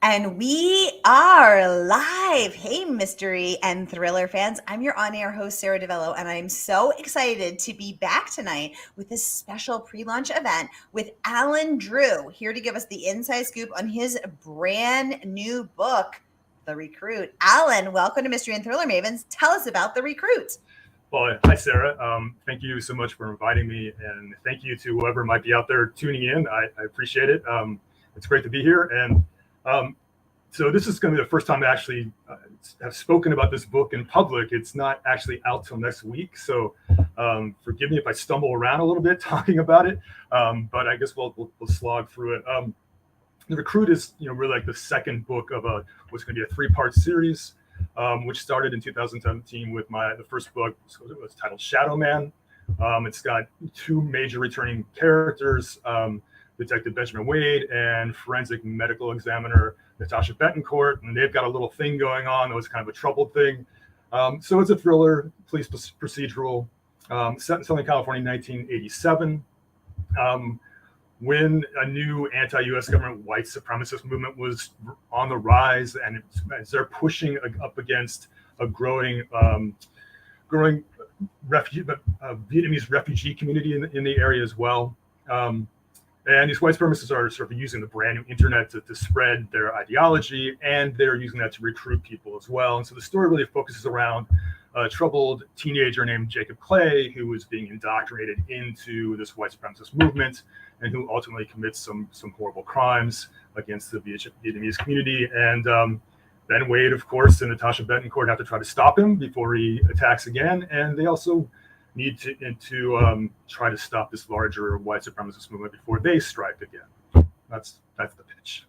And we are live. Hey, mystery and thriller fans. I'm your on-air host, Sara DiVello, and I'm so excited to be back tonight with this special pre-launch event with Alan Drew, here to give us the inside scoop on his brand new book, The Recruit. Alan, welcome to Mystery and Thriller Mavens. Tell us about The Recruit. Well, hi, Sarah. Thank you so much for inviting me, and thank you to whoever might be out there tuning in. I appreciate it. It's great to be here, and so this is going to be the first time I actually have spoken about this book in public. It's not actually out till next week, so forgive me if I stumble around a little bit talking about it, but I guess we'll slog through it. The Recruit is really like the second book of what's going to be a three-part series, which started in 2017 with the first book. So it was titled Shadow Man. It's got two major returning characters, Detective Benjamin Wade and forensic medical examiner Natasha Betancourt, and they've got a little thing going on that was kind of a troubled thing. So it's a thriller, police procedural, set in Southern California in 1987. When a new anti-U.S. government white supremacist movement was on the rise, and as they're pushing up against a growing Vietnamese refugee community in the area as well. And these white supremacists are sort of using the brand new internet to spread their ideology, and they're using that to recruit people as well. And so the story really focuses around a troubled teenager named Jacob Clay, who was being indoctrinated into this white supremacist movement, and who ultimately commits some horrible crimes against the Vietnamese community. And Ben Wade, of course, and Natasha Betancourt have to try to stop him before he attacks again. And they also need to try to stop this larger white supremacist movement before they strike again. That's the pitch.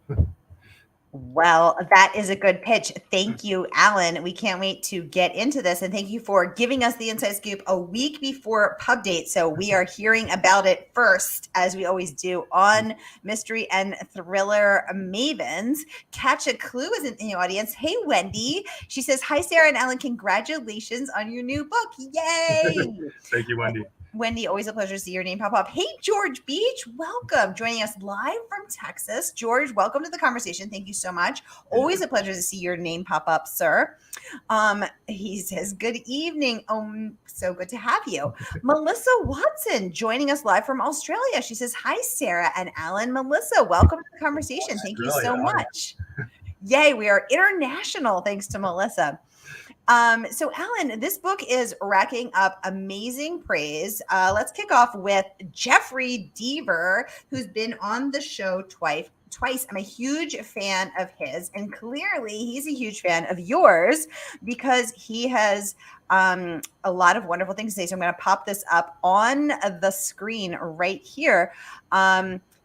Well, that is a good pitch. Thank you, Alan. We can't wait to get into this. And thank you for giving us the inside scoop a week before pub date. So we are hearing about it first, as we always do on Mystery and Thriller Mavens. Catch a Clue is in the audience. Hey, Wendy. She says, hi, Sarah and Alan. Congratulations on your new book. Yay. Thank you, Wendy. Wendy, always a pleasure to see your name pop up. Hey, George Beach, welcome. Joining us live from Texas. George, welcome to the conversation. Thank you so much. Always a pleasure to see your name pop up, sir. He says, good evening. So good to have you. Melissa Watson joining us live from Australia. She says, hi, Sarah and Alan. Melissa, welcome to the conversation. Thank you so much. Yay, we are international, thanks to Melissa. So Alan, this book is racking up amazing praise. Let's kick off with Jeffery Deaver, who's been on the show twice. I'm a huge fan of his, and clearly he's a huge fan of yours because he has a lot of wonderful things to say. So I'm going to pop this up on the screen right here.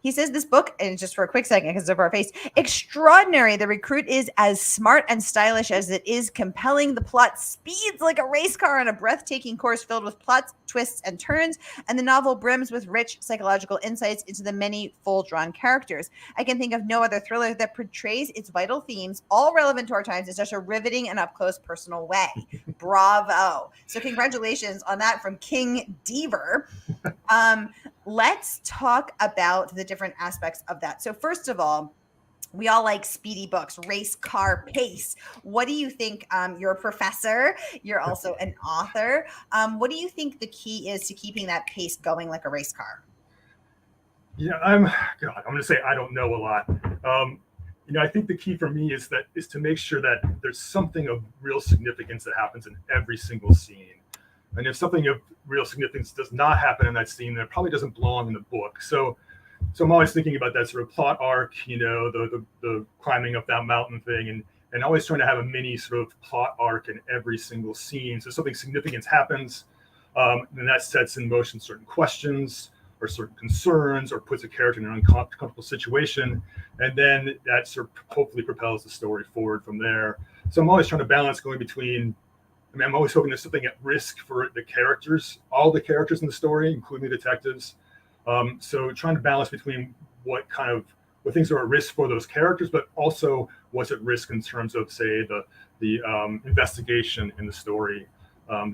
He says this book, and just for a quick second, because of our face, extraordinary. The Recruit is as smart and stylish as it is compelling. The plot speeds like a race car on a breathtaking course filled with plots, twists, and turns. And the novel brims with rich psychological insights into the many full-drawn characters. I can think of no other thriller that portrays its vital themes, all relevant to our times, in such a riveting and up-close personal way. Bravo. So congratulations on that from King Deaver. Let's talk about the different aspects of that. So first of all, we all like speedy books, race car pace. What do you think? You're a professor. You're also an author. What do you think the key is to keeping that pace going like a race car? Yeah, I'm going to say I don't know a lot. I think the key for me is to make sure that there's something of real significance that happens in every single scene. And if something of real significance does not happen in that scene, then it probably doesn't belong in the book. So I'm always thinking about that sort of plot arc, the climbing up that mountain thing, and always trying to have a mini sort of plot arc in every single scene. So something significant happens, and that sets in motion certain questions or certain concerns, or puts a character in an uncomfortable situation, and then that sort of hopefully propels the story forward from there. So I'm always trying to balance going between. I'm always hoping there's something at risk for the characters, all the characters in the story, including the detectives. So trying to balance between what things are at risk for those characters, but also what's at risk in terms of, say, the investigation in the story.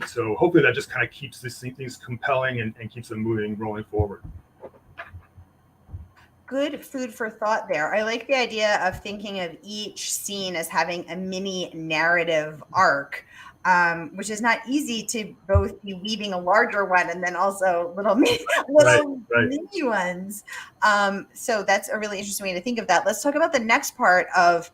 So hopefully that just kind of keeps these things compelling and keeps them rolling forward. good food for thought there. I like the idea of thinking of each scene as having a mini narrative arc, which is not easy to both be weaving a larger one and then also Right, little right. mini ones. So that's a really interesting way to think of that. Let's talk about the next part of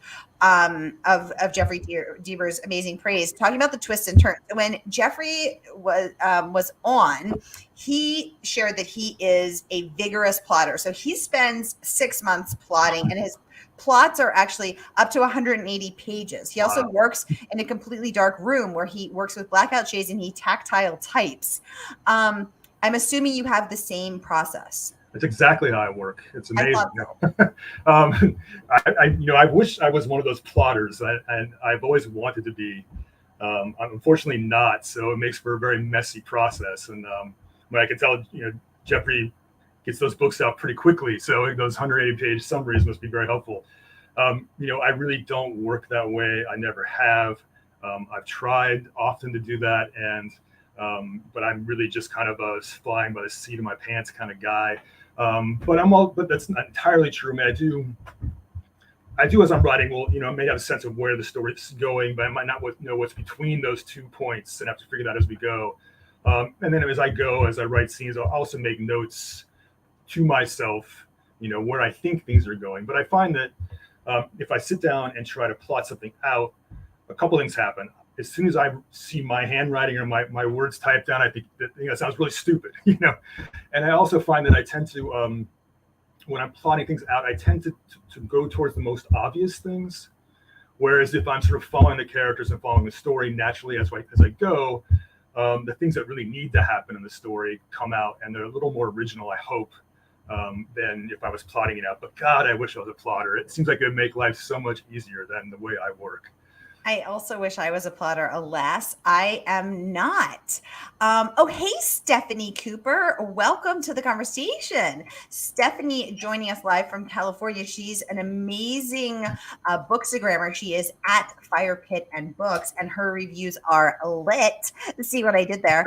Jeffrey Deaver's amazing praise, talking about the twists and turns. When Jeffrey was on, he shared that he is a vigorous plotter. So he spends 6 months plotting, and his plots are actually up to 180 pages. He also works in a completely dark room where he works with blackout shades and he tactile types. I'm assuming you have the same process. That's exactly how I work. It's I amazing. thought No. I wish I was one of those plotters, and I've always wanted to be. I'm unfortunately not, so it makes for a very messy process. And when I can tell, Jeffrey gets those books out pretty quickly, so those 180-page summaries must be very helpful. I really don't work that way. I never have. I've tried often to do that, but I'm really just kind of a flying by the seat of my pants kind of guy. But that's not entirely true. I mean, I do as I'm writing. Well, I may have a sense of where the story's going, but I might not know what's between those 2 points, and have to figure that as we go. And then as I write scenes, I'll also make notes to myself, where I think things are going. But I find that if I sit down and try to plot something out, a couple things happen. As soon as I see my handwriting or my words typed down, I think that sounds really stupid, And I also find that I tend to, when I'm plotting things out, I tend to go towards the most obvious things. Whereas if I'm sort of following the characters and following the story naturally as I go, the things that really need to happen in the story come out, and they're a little more original, I hope, than if I was plotting it out. But God, I wish I was a plotter. It seems like it would make life so much easier than the way I work. I also wish I was a plotter. Alas, I am not. Hey, Stephanie Cooper. Welcome to the conversation. Stephanie joining us live from California. She's an amazing bookstagrammer. She is at Fire Pit and Books, and her reviews are lit. See what I did there?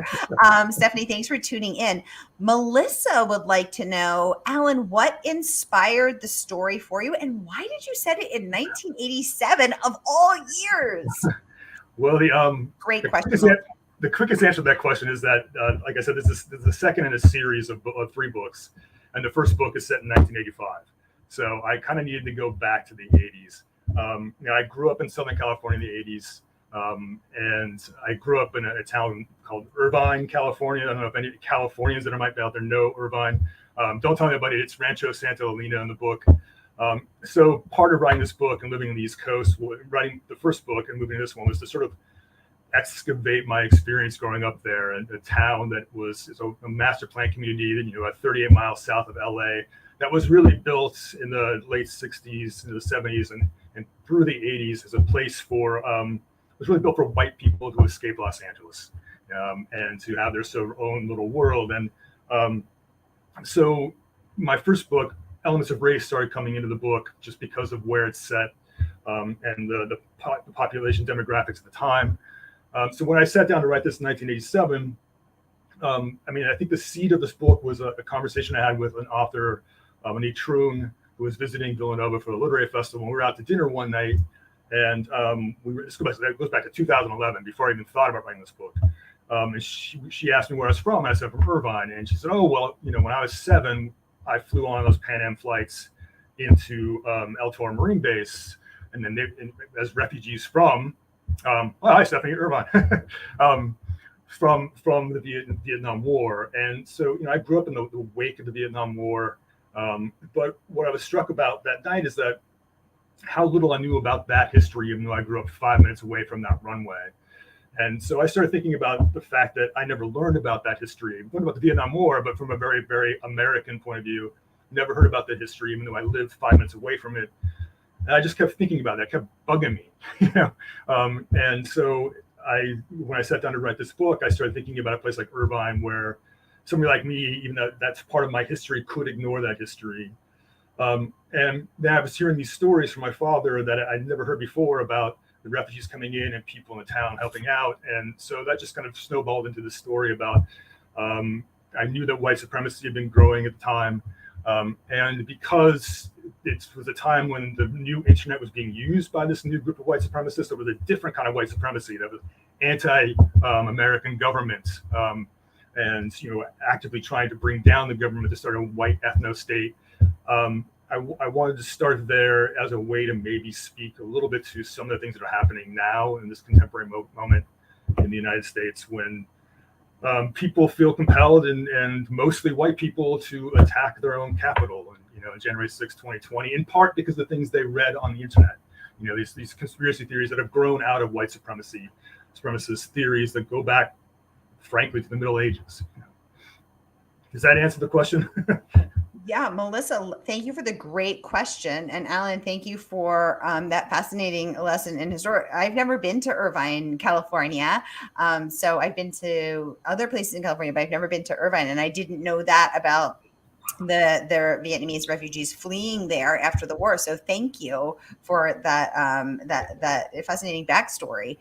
Stephanie, thanks for tuning in. Melissa would like to know, Alan, what inspired the story for you, and why did you set it in 1987 of all years? Well, Great question. The quickest answer to that question is that, like I said, this is the second in a series of 3 books, and the first book is set in 1985. So I kind of needed to go back to the 80s. I grew up in Southern California in the 80s. And I grew up in a town called Irvine, California. I don't know if any Californians that might be out there know Irvine. Don't tell anybody, it's Rancho Santa Elena in the book. So part of writing this book and living in the East Coast, writing the first book and moving to this one, was to sort of excavate my experience growing up there, and a town that was a master plan community, 38 miles south of LA, that was really built in the late 60s, into the 70s, and through the 80s as a place for it was really built for white people who escaped Los Angeles, and to have their sort of own little world. And so my first book, Elements of Race, started coming into the book just because of where it's set, and the population demographics at the time. So when I sat down to write this in 1987, I think the seed of this book was a conversation I had with an author, Anit Troon, who was visiting Villanova for the literary festival. We were out to dinner one night, and this goes back to 2011, before I even thought about writing this book. And she asked me where I was from, and I said from Irvine. And she said, "Oh, well, when I was 7, I flew on those Pan Am flights into El Toro Marine Base, and then as refugees from, hi Stephanie, Irvine, from the Vietnam War." And so I grew up in the wake of the Vietnam War. But what I was struck about that night is that how little I knew about that history, even though I grew up 5 minutes away from that runway. And so I started thinking about the fact that I never learned about that history. I learned about the Vietnam War, but from a very, very American point of view, never heard about the history, even though I lived 5 minutes away from it. And I just kept thinking about that, kept bugging me, And so when I sat down to write this book, I started thinking about a place like Irvine, where somebody like me, even though that's part of my history, could ignore that history. And then I was hearing these stories from my father that I'd never heard before about the refugees coming in and people in the town helping out. And so that just kind of snowballed into this story about, I knew that white supremacy had been growing at the time. And because it was a time when the new internet was being used by this new group of white supremacists, there was a different kind of white supremacy that was anti-American government, and actively trying to bring down the government to start a white ethno-state. I wanted to start there as a way to maybe speak a little bit to some of the things that are happening now in this contemporary moment in the United States, when people feel compelled, and mostly white people, to attack their own capital. And January 6, 2020, in part because of the things they read on the internet. These conspiracy theories that have grown out of white supremacist theories that go back, frankly, to the Middle Ages. Does that answer the question? Yeah, Melissa, thank you for the great question. And Alan, thank you for that fascinating lesson in history. I've never been to Irvine, California. So I've been to other places in California, but I've never been to Irvine. And I didn't know that about their Vietnamese refugees fleeing there after the war. So thank you for that that fascinating backstory.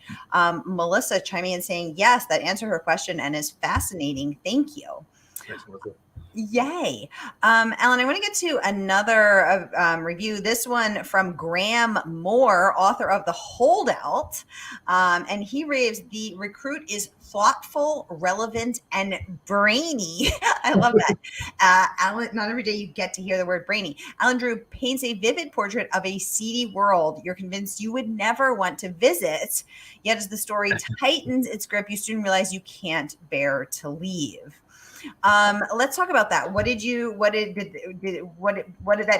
Melissa chiming in saying, yes, that answered her question and is fascinating. Thank you. Thanks, Melissa. Yay. Alan, I want to get to another review. This one from Graham Moore, author of The Holdout. And he raves, the recruit is thoughtful, relevant, and brainy. I love that. Alan, not every day you get to hear the word brainy. Alan Drew paints a vivid portrait of a seedy world you're convinced you would never want to visit. Yet as the story tightens its grip, you soon realize you can't bear to leave. Let's talk about that. What did that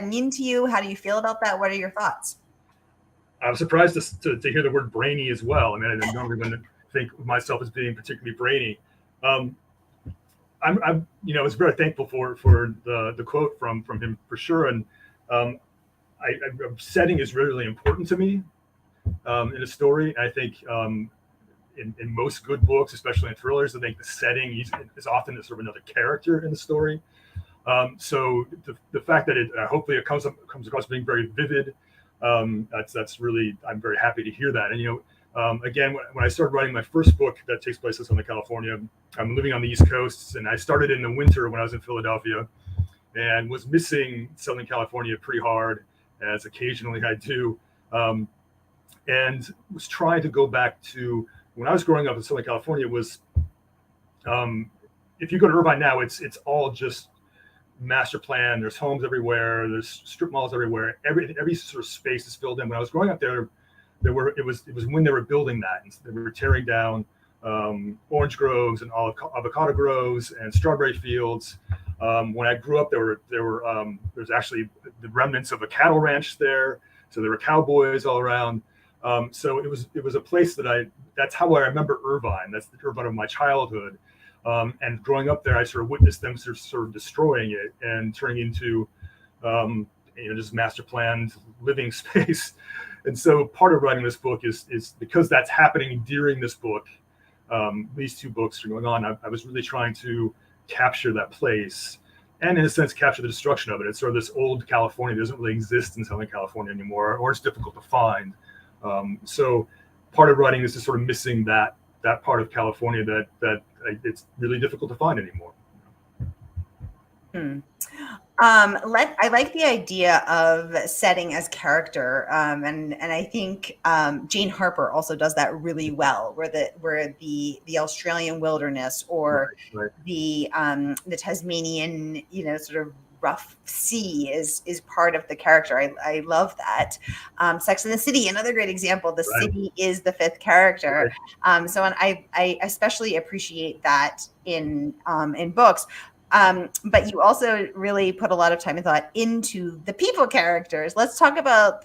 mean to you? How do you feel about that? What are your thoughts? I was surprised to hear the word brainy as well. I mean, I normally wouldn't think of myself as being particularly brainy. I was very thankful for the quote from him, for sure. And setting is really important to me in a story. I think in most good books, especially in thrillers, I think the setting is often sort of another character in the story. So the fact that hopefully it comes across being very vivid, that's really, I'm very happy to hear that. And again, when I started writing my first book that takes place in Southern California, I'm living on the East Coast, and I started in the winter when I was in Philadelphia, and was missing Southern California pretty hard, as occasionally I do, and was trying to go back to when I was growing up in Southern California. Was if you go to Irvine now, it's all just master plan. There's homes everywhere. There's strip malls everywhere. Every sort of space is filled in. When I was growing up there, it was when they were building that, and they were tearing down orange groves and avocado groves and strawberry fields. When I grew up, there's actually the remnants of a cattle ranch there. So there were cowboys all around. So it was a place that's how I remember Irvine. That's the Irvine of my childhood. And growing up there, I sort of witnessed them sort of destroying it and turning into, just master planned living space. And so part of writing this book is because that's happening during this book. These two books are going on. I was really trying to capture that place, and in a sense, capture the destruction of it. It's sort of this old California that doesn't really exist in Southern California anymore, or it's difficult to find. So part of writing this is sort of missing that part of California that it's really difficult to find anymore. I like the idea of setting as character, and I think Jane Harper also does that really well, where the Australian wilderness or right. the Tasmanian, sort of rough sea is part of the character. I love that. Sex and the City, another great example. The Right. city is the fifth character. Right. So I especially appreciate that in books. But you also really put a lot of time and thought into the people characters. Let's talk about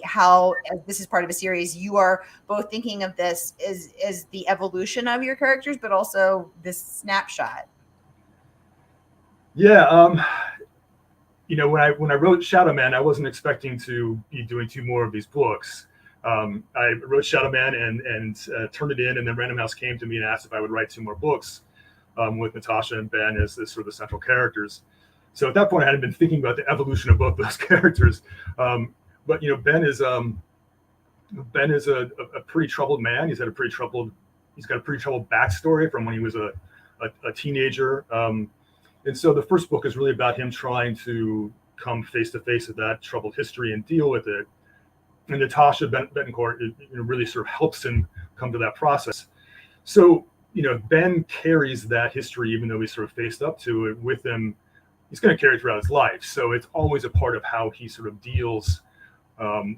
how, as this is part of a series, you are both thinking of this as the evolution of your characters, but also this snapshot. Yeah. When I wrote Shadow Man, I wasn't expecting to be doing two more of these books. I wrote Shadow Man and turned it in, and then Random House came to me and asked if I would write two more books. With Natasha and Ben as sort of the central characters. So at that point, I hadn't been thinking about the evolution of both those characters. But Ben is a pretty troubled man. He's got a pretty troubled backstory from when he was a teenager. And so the first book is really about him trying to come face to face with that troubled history and deal with it. And Natasha Bettencourt really sort of helps him come to that process. So, Ben carries that history, even though he's sort of faced up to it with him. He's going to carry it throughout his life. So it's always a part of how he sort of deals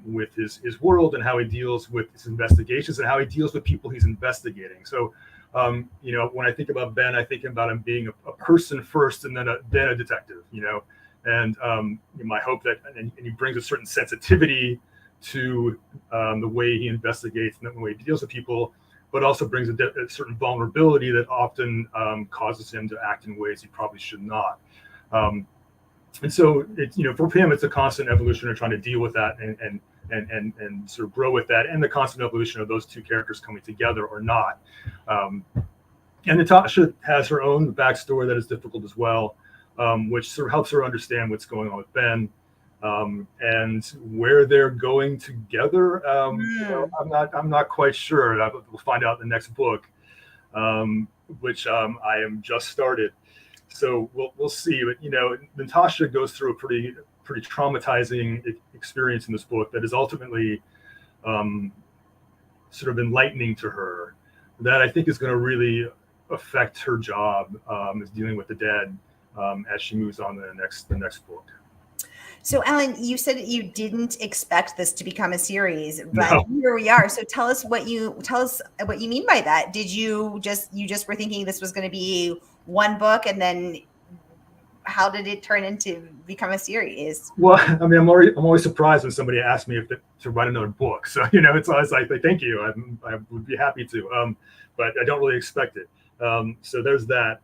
with his world, and how he deals with his investigations, and how he deals with people he's investigating. So, when I think about Ben, I think about him being a person first, and then a detective. And my hope that and he brings a certain sensitivity to the way he investigates and the way he deals with people, but also brings a certain vulnerability that often causes him to act in ways he probably should not. And so for him, it's a constant evolution of trying to deal with that and sort of grow with that, and the constant evolution of those two characters coming together or not. And Natasha has her own backstory that is difficult as well, which sort of helps her understand what's going on with Ben, and where they're going together. I'm not quite sure. We'll find out in the next book, which I am just started. So we'll see. But Natasha goes through a pretty traumatizing experience in this book that is ultimately sort of enlightening to her, that I think is going to really affect her job as dealing with the dead as she moves on to the next book. So, Alan, you said you didn't expect this to become a series, but Here we are. So, tell us what you mean by that. Did you just were thinking this was going to be one book, and then how did it turn into become a series? Well, I mean, I'm always surprised when somebody asks me to write another book. So it's always like, thank you, I would be happy to, but I don't really expect it. So there's that.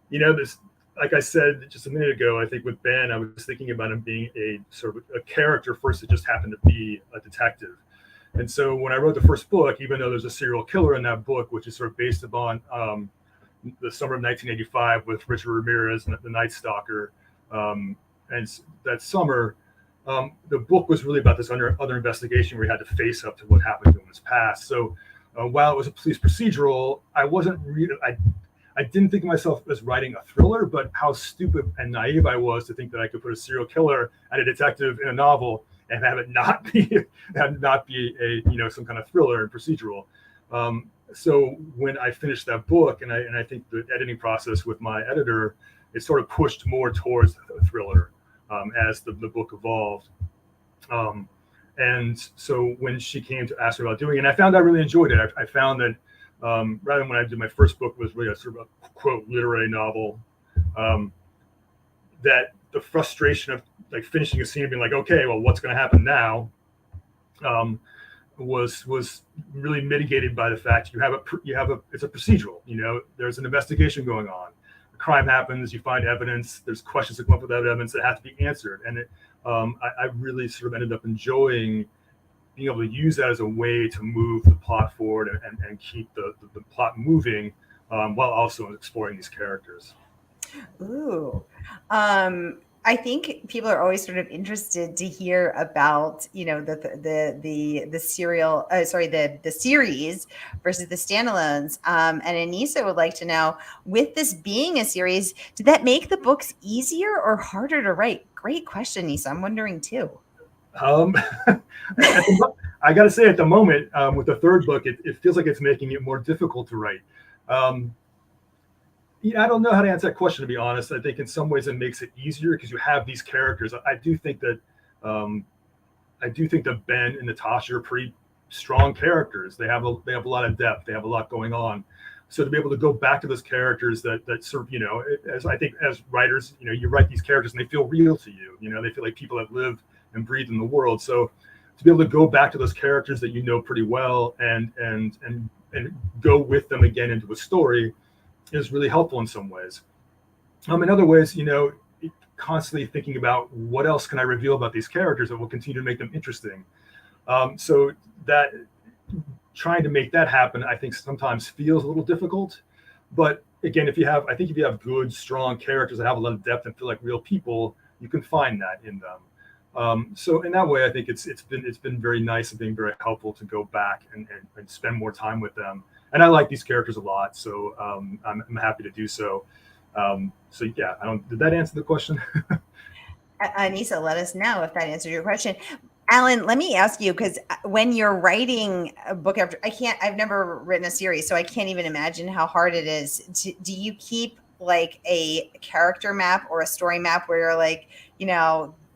This. Like I said just a minute ago, I think with Ben, I was thinking about him being a sort of a character first that just happened to be a detective. And so when I wrote the first book, even though there's a serial killer in that book, which is sort of based upon the summer of 1985 with Richard Ramirez and the Night Stalker, and that summer, the book was really about this other investigation where he had to face up to what happened to him in his past. So while it was a police procedural, I didn't think of myself as writing a thriller, but how stupid and naive I was to think that I could put a serial killer and a detective in a novel and have it not be a some kind of thriller and procedural. So when I finished that book, and I think the editing process with my editor, it sort of pushed more towards a thriller as the book evolved. And so when she came to ask me about doing it, and I found I really enjoyed it. I found that rather than when I did my first book was really a sort of a quote literary novel, that the frustration of like finishing a scene and being like, okay, well, what's going to happen now, was really mitigated by the fact it's a procedural. There's an investigation going on, a crime happens, you find evidence, there's questions that come up with that evidence that have to be answered, and I really sort of ended up enjoying being able to use that as a way to move the plot forward and keep the plot moving while also exploring these characters. Ooh. I think people are always sort of interested to hear about, the series versus the standalones. And Anissa would like to know, with this being a series, did that make the books easier or harder to write? Great question, Anissa. I'm wondering too. I got to say, at the moment, with the third book, it feels like it's making it more difficult to write. I don't know how to answer that question, to be honest. I think in some ways it makes it easier because you have these characters. I do think that Ben and Natasha are pretty strong characters. They have a lot of depth. They have a lot going on. So to be able to go back to those characters that sort of, as I think as writers, you write these characters and they feel real to you. They feel like people that live and breathe in the world. So to be able to go back to those characters that you know pretty well and go with them again into a story is really helpful in some ways. In other ways, constantly thinking about what else can I reveal about these characters that will continue to make them interesting. So that trying to make that happen, I think sometimes feels a little difficult. But again, if you have good, strong characters that have a lot of depth and feel like real people, you can find that in them. So in that way, I think it's been very nice and being very helpful to go back and spend more time with them. And I like these characters a lot, so I'm happy to do so. So yeah, did that answer the question? Anissa, let us know if that answers your question. Alan, let me ask you, because when you're writing a book after, I've never written a series, so I can't even imagine how hard it is. Do you keep like a character map or a story map where you're like,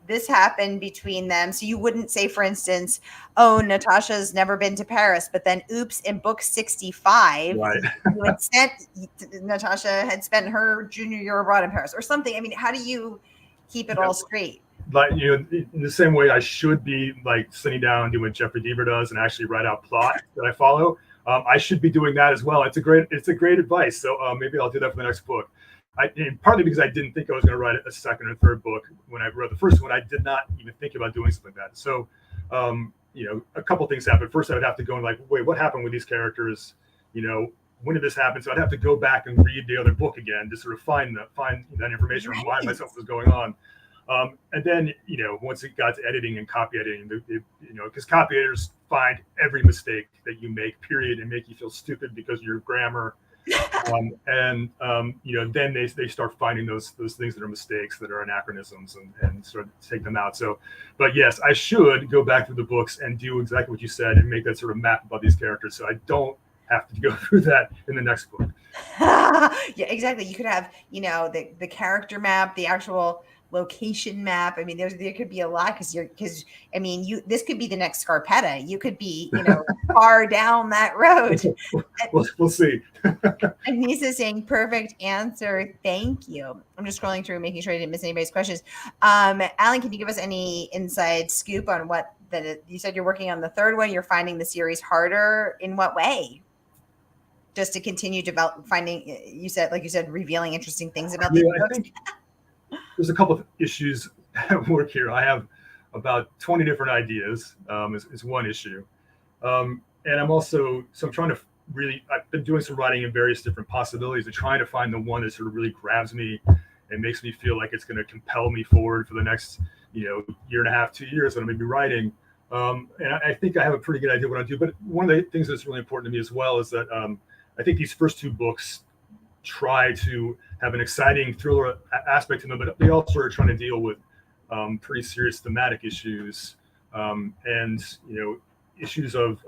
this happened between them? So you wouldn't say, for instance, oh, Natasha's never been to Paris, but then oops, in book 65, Right. you had sent, Natasha had spent her junior year abroad in Paris or something. I mean, how do you keep it all straight? Like, in the same way I should be like sitting down and doing what Jeffery Deaver does and actually write out plot that I follow. I should be doing that as well. It's a great advice. So maybe I'll do that for the next book. And partly because I didn't think I was going to write a second or third book. When I wrote the first one, I did not even think about doing something like that. So, a couple things happened. First, I would have to go and like, wait, what happened with these characters? When did this happen? So I'd have to go back and read the other book again to sort of find that information on why myself was going on. And then, once it got to editing and copy editing, because copy editors find every mistake that you make, period, and make you feel stupid because of your grammar. Then they start finding those things that are mistakes, that are anachronisms, and sort of take them out. So, but yes, I should go back through the books and do exactly what you said and make that sort of map about these characters, so I don't have to go through that in the next book. Yeah, exactly. You could have, the character map, the actual location map. I mean, there could be a lot this could be the next Scarpetta. You could be, far down that road. We'll see. Anissa saying perfect answer. Thank you. I'm just scrolling through, making sure I didn't miss anybody's questions. Alan, can you give us any inside scoop on you said you're working on the third one? You're finding the series harder. In what way? Just to continue finding, you said, revealing interesting things about the books. I think there's a couple of issues at work here. I have about 20 different ideas, is one issue. And I'm trying to I've been doing some writing in various different possibilities and trying to find the one that sort of really grabs me and makes me feel like it's going to compel me forward for the next, year and a half, 2 years that I'm going to be writing. And I think I have a pretty good idea what I do. But one of the things that's really important to me as well is that I think these first two books try to have an exciting thriller aspect to them, but they also are trying to deal with pretty serious thematic issues, and issues that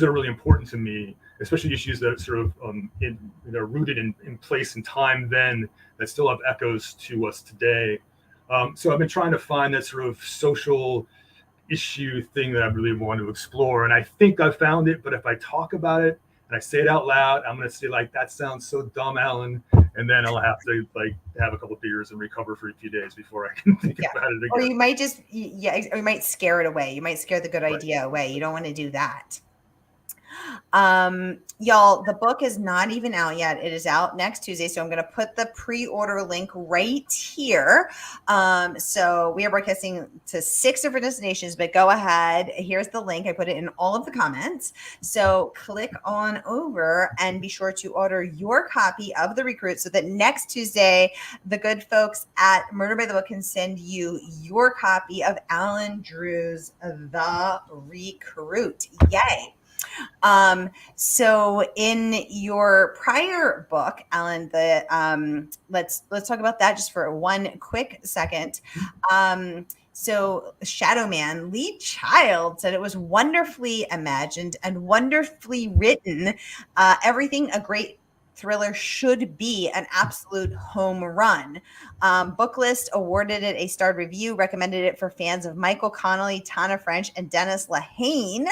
are really important to me, especially issues that sort of are rooted in place and time then, that still have echoes to us today. So I've been trying to find that sort of social issue thing that I really want to explore, and I think I've found it. But if I talk about it and I say it out loud, I'm going to say like, that sounds so dumb, Alan, and then I'll have to like have a couple of beers and recover for a few days before I can think about it again. Or you might just, or you might scare it away. You might scare the good idea away. You don't want to do that. Y'all, the book is not even out yet. It is out next Tuesday. So I'm going to put the pre-order link right here. So we are broadcasting to 6 different destinations, but go ahead. Here's the link. I put it in all of the comments. So click on over and be sure to order your copy of The Recruit so that next Tuesday, the good folks at Murder by the Book can send you your copy of Alan Drew's The Recruit. Yay. So in your prior book, Alan, let's talk about that just for one quick second. So Shadow Man, Lee Child, said it was wonderfully imagined and wonderfully written. Everything a great thriller should be, an absolute home run. Booklist awarded it a starred review, recommended it for fans of Michael Connelly, Tana French, and Dennis Lehane.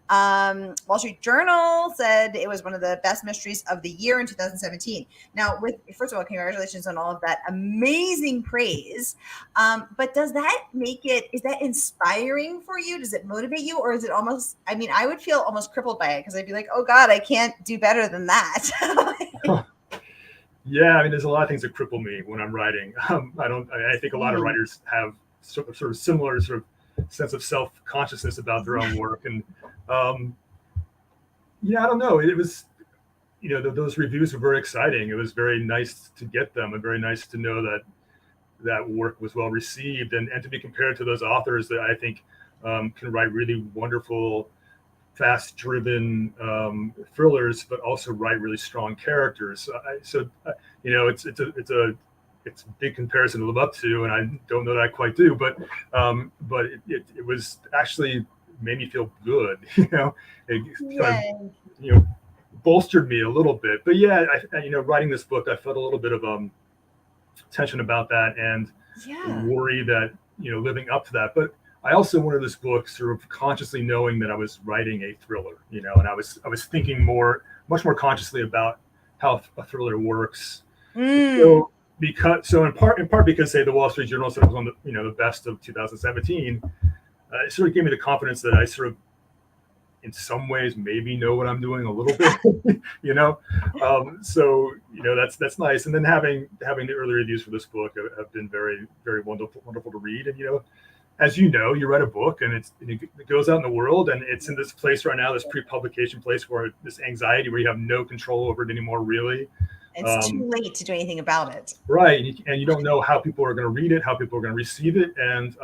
Wall Street Journal said it was one of the best mysteries of the year in 2017. Now, first of all, congratulations on all of that amazing praise. But does that is that inspiring for you? Does it motivate you? Or is it almost, I would feel almost crippled by it because I'd be like, oh God, I can't do better than that. Yeah, there's a lot of things that cripple me when I'm writing. I think a lot of writers have sort of similar sort of sense of self-consciousness about their own work. And I don't know. It was, those reviews were very exciting. It was very nice to get them, and very nice to know that work was well received, and to be compared to those authors that I think can write really wonderful fast-driven thrillers, but also write really strong characters. It's a big comparison to live up to, and I don't know that I quite do, but it was actually made me feel good. It kind of, bolstered me a little bit. But yeah, writing this book, I felt a little bit of tension about that and worry that living up to that. But I also wanted this book sort of consciously knowing that I was writing a thriller, and I was thinking much more consciously about how a thriller works. So in part because, say, the Wall Street Journal said it was one of the best of 2017, it sort of gave me the confidence that I sort of, in some ways, maybe know what I'm doing a little bit, So that's nice. And then having the early reviews for this book have been very, very wonderful to read. And as you write a book and it goes out in the world, and it's in this place right now, this pre-publication place, where this anxiety where you have no control over it anymore, really. It's too late to do anything about it. Right. And you don't know how people are going to read it, how people are going to receive it. And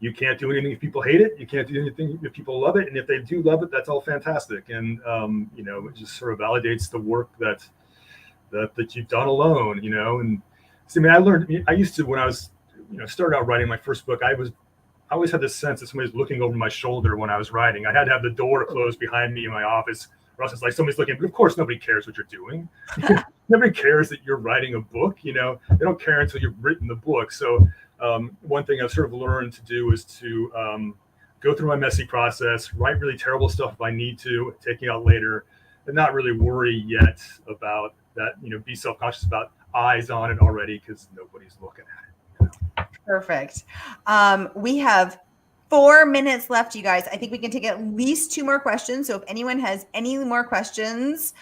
you can't do anything if people hate it. You can't do anything if people love it. And if they do love it, that's all fantastic. And, it just sort of validates the work that you've done alone, And so, I used to, when I was, started out writing my first book, I always had this sense that somebody's looking over my shoulder when I was writing. I had to have the door closed behind me in my office, or else it's like somebody's looking. But of course, nobody cares what you're doing. Nobody cares that you're writing a book. They don't care until you've written the book. So one thing I've sort of learned to do is to go through my messy process, write really terrible stuff if I need to, take it out later, and not really worry yet about that. Be self-conscious about eyes on it already, because nobody's looking at it. Perfect. We have 4 minutes left, you guys. I think we can take at least 2 more questions. So if anyone has any more questions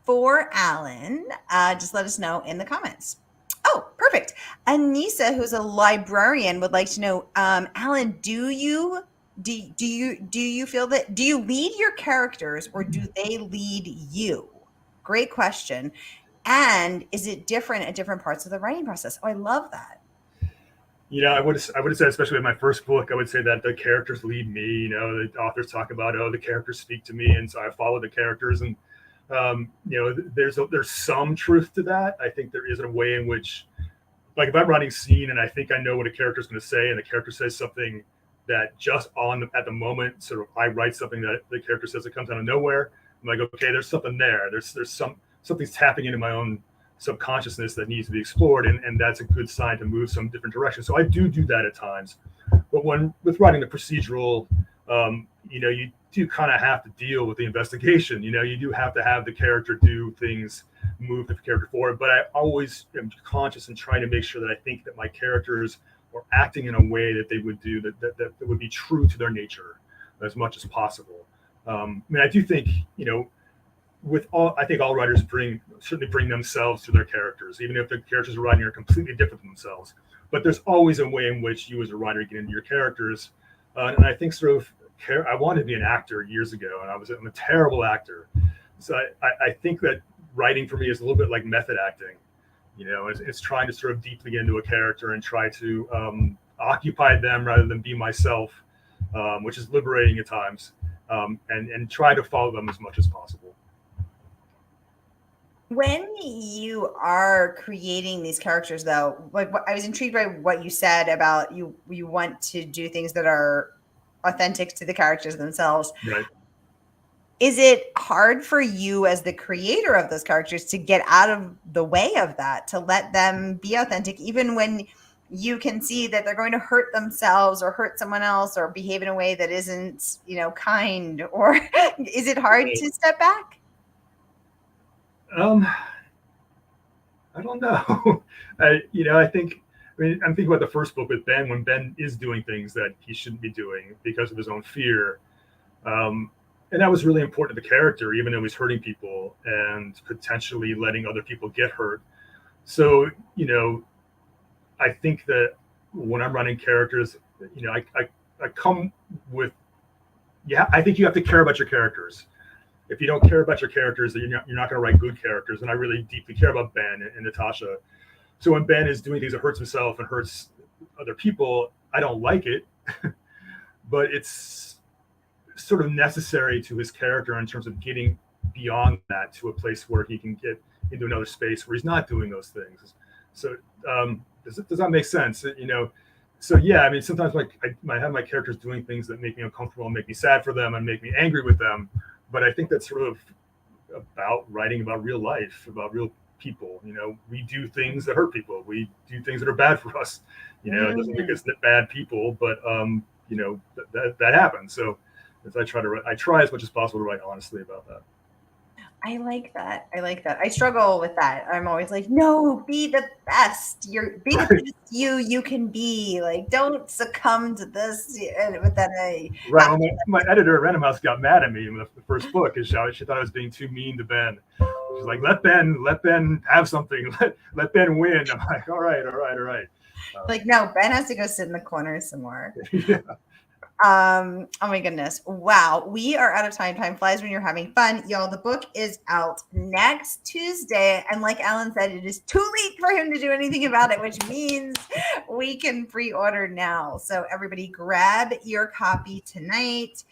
for Alan, just let us know in the comments. Oh, perfect. Anissa, who's a librarian, would like to know, Alan, do you feel that, do you lead your characters or do they lead you? Great question. And is it different at different parts of the writing process? Oh, I love that. I would have said, especially with my first book, I would say that the characters lead me. The authors talk about, the characters speak to me, and so I follow the characters. And there's some truth to that. I think there is a way in which, like, if I'm writing a scene and I think I know what a character is going to say, and the character says something that just at the moment, sort of, I write something that the character says that comes out of nowhere. I'm like, okay, there's something there. There's something's tapping into my own subconsciousness that needs to be explored, and that's a good sign to move some different direction. So I do that at times. But with writing the procedural, you do kind of have to deal with the investigation. You do have to have the character do things, move the character forward. But I always am conscious and trying to make sure that I think that my characters are acting in a way that they would do that would be true to their nature as much as possible. I do think, I think all writers certainly bring themselves to their characters, even if the characters are writing are completely different from themselves. But there's always a way in which you as a writer get into your characters. And I think I wanted to be an actor years ago, and I'm a terrible actor. So I think that writing for me is a little bit like method acting. It's trying to sort of deeply get into a character and try to occupy them rather than be myself, which is liberating at times, and try to follow them as much as possible. When you are creating these characters, though, like, I was intrigued by what you said about you want to do things that are authentic to the characters themselves. Right. Is it hard for you as the creator of those characters to get out of the way of that, to let them be authentic, even when you can see that they're going to hurt themselves or hurt someone else or behave in a way that isn't, kind? Or is it hard to step back? I don't know. I'm thinking about the first book with Ben, when Ben is doing things that he shouldn't be doing because of his own fear. And that was really important to the character, even though he's hurting people and potentially letting other people get hurt. So, I think that when I'm running characters, I come with, I think you have to care about your characters. If you don't care about your characters, then you're not going to write good characters. And I really deeply care about Ben and Natasha. So when Ben is doing things that hurts himself and hurts other people, I don't like it. But it's sort of necessary to his character in terms of getting beyond that to a place where he can get into another space where he's not doing those things. So does that make sense? So yeah, I mean, sometimes I have my characters doing things that make me uncomfortable and make me sad for them and make me angry with them. But I think that's sort of about writing about real life, about real people. We do things that hurt people. We do things that are bad for us. It doesn't make us bad people, but that happens. So I try as much as possible to write honestly about that. I like that. I struggle with that. I'm always like, no, be the best. Be the best you can be. Like, don't succumb to this. But then right. Well, my editor at Random House got mad at me in the first book because she thought I was being too mean to Ben. She's like, let Ben have something. Let Ben win. I'm like, all right. Like, no, Ben has to go sit in the corner some more. Yeah. Oh my goodness. Wow. We are out of time. Time flies when you're having fun. Y'all, the book is out next Tuesday. And like Alan said, it is too late for him to do anything about it, which means we can pre-order now. So everybody grab your copy tonight.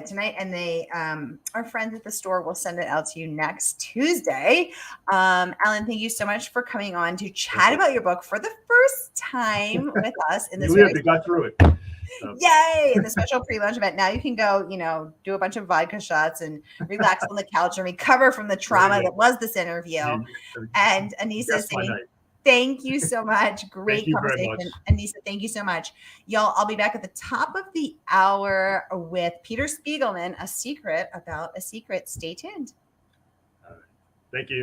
Tonight, and our friends at the store will send it out to you next Tuesday. Alan, thank you so much for coming on to chat about your book for the first time with us in this. We got through it. Yay! In the special pre-launch event. Now you can go, do a bunch of vodka shots and relax on the couch and recover from the trauma that was this interview. And Anissa is saying, thank you so much. Great conversation. Anissa, thank you so much. Y'all, I'll be back at the top of the hour with Peter Spiegelman, a secret about a secret. Stay tuned. Thank you.